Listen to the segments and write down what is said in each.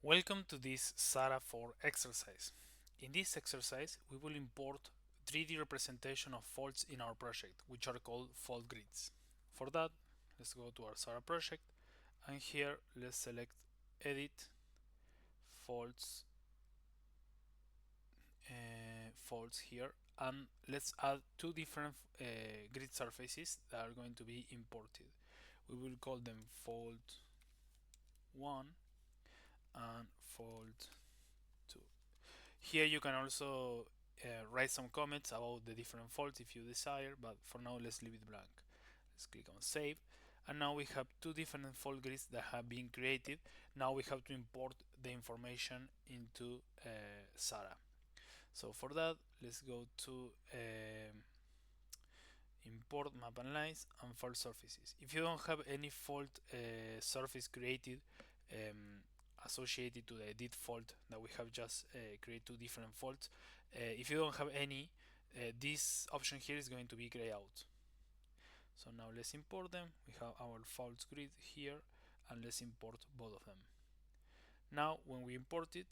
Welcome to this Sahara 4 exercise. In this exercise, we will import 3D representation of faults in our project, which are called fault grids. For that, let's go to our Sahara project, and here let's select Edit, Faults, Faults here, and let's add two different grid surfaces that are going to be imported. We will call them Fault 1 and Fault 2. Here you can also write some comments about the different faults if you desire, but for now let's leave it blank. Let's click on save, and now we have two different fault grids that have been created. Now we have to import the information into Sahara. So for that, let's go to import map and lines and fault surfaces. If you don't have any fault surface created associated to the edit fault that we have just created two different faults, if you don't have any, this option here is going to be grayed out. So now let's import them. We have our faults grid here, and let's import both of them. Now when we import it,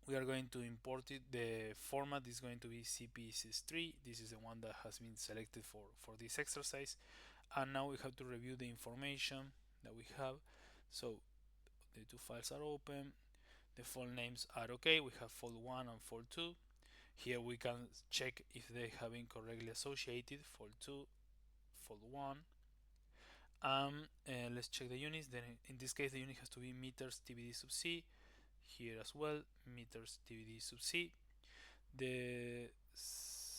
we are going to import it. The format is going to be CPSys3. This is the one that has been selected for this exercise. And now we have to review the information that we have. So the two files are open. The fault names are okay. We have fault 1 and fault 2. Here we can check if they have been correctly associated. Fault 2, fault 1. Let's check the units. Then in this case the unit has to be meters TBD sub C. Here as well, meters TBD sub C. The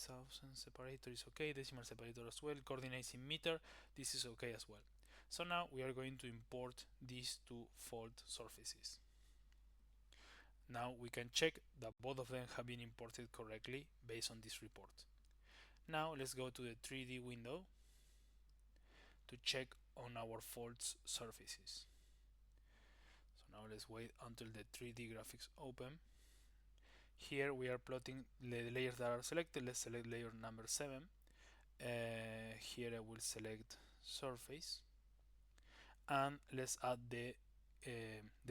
thousand separator is okay, decimal separator as well, coordinates in meter, this is okay as well. So now we are going to import these two fault surfaces. Now we can check that both of them have been imported correctly based on this report. Now let's go to the 3D window to check on our faults surfaces. So now let's wait until the 3D graphics open. Here we are plotting the layers that are selected. Let's select layer number 7. Here I will select surface, and let's add the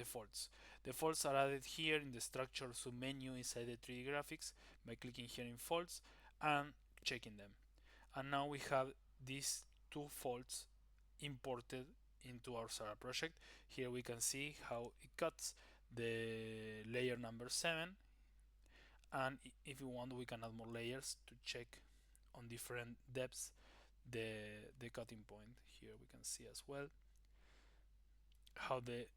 faults. The faults are added here in the structure submenu inside the 3D graphics by clicking here in faults and checking them. And now we have these two faults imported into our Sahara project. Here we can see how it cuts the layer number 7, and if we want we can add more layers to check on different depths the cutting point. Here we can see as well how the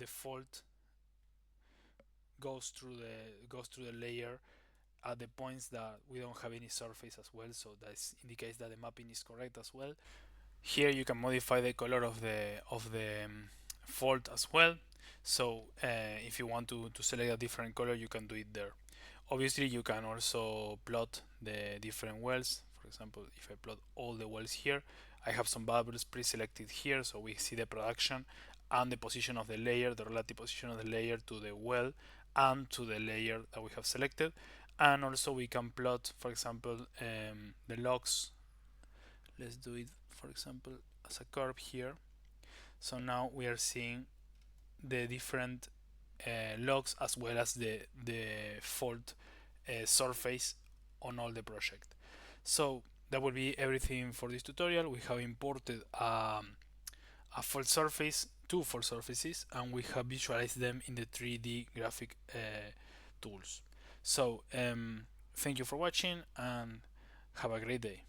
fault goes through the layer at the points that we don't have any surface as well, so that indicates that the mapping is correct as well. Here you can modify the color of the fault as well. So if you want to select a different color, you can do it there. Obviously you can also plot the different wells. For example, if I plot all the wells here, I have some bubbles pre-selected here, so we see the production and the position of the layer, the relative position of the layer to the well and to the layer that we have selected. And also we can plot, for example, the logs. Let's do it, for example, as a curve here. So now we are seeing the different logs as well as the fault surface on all the project. So that will be everything for this tutorial. We have imported a fault surface, two fault surfaces, and we have visualized them in the 3D graphic tools. So thank you for watching and have a great day.